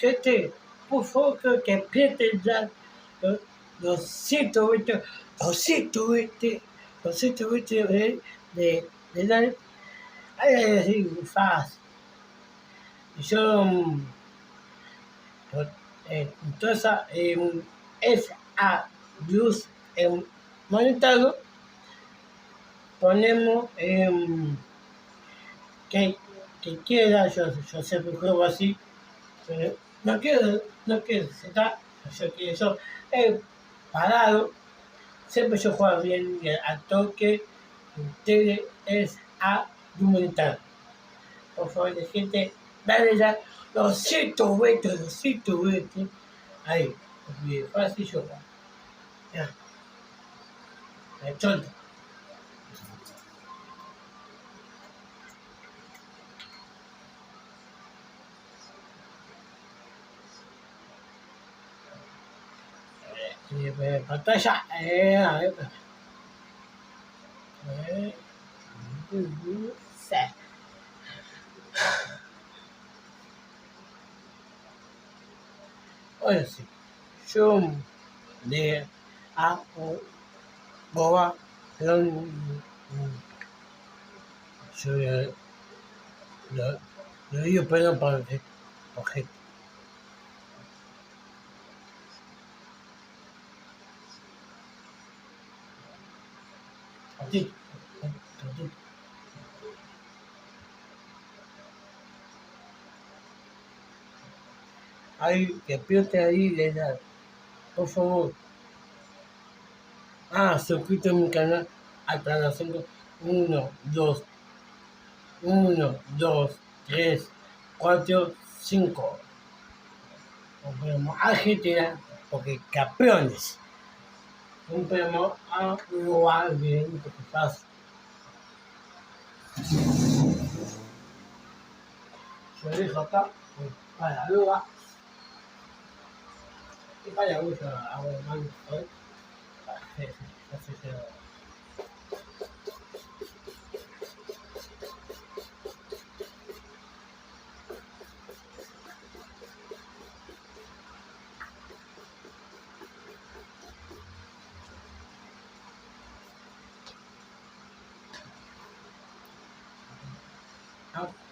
gente, por favor, que apriete ya los 120, 220 de dar. Ay, así, fácil. Yo, entonces, esa luz monetado, ponemos que queda, yo siempre juego así, pero no queda, se está, yo que eso, parado, siempre yo juego bien al toque, ustedes es argumentar. Por favor, de gente, dale ya los 120, ahí, porque fácil yo, ya, tonto. Pantalla, a ver, ahora sí, yo de a o boba, pero yo lo digo perdón por gente. Así, ahí, que apriete ahí, le da, por favor. Suscríbete a mi canal hasta las 5. 1, 2, 1, 2, 3, 4, 5. Compramos Argentina porque campeones. Compramos a Uruguay bien, porque pasa. Yo dejo acá para Uruguay y para Uruguay a hermano hoy. Así se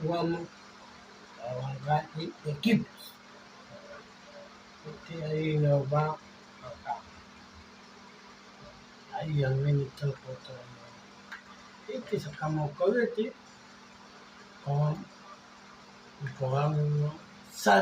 jugamos a agarrar equipos. Este ahí nos va acá. Ahí al menos está el foto. Este sacamos colete con sal.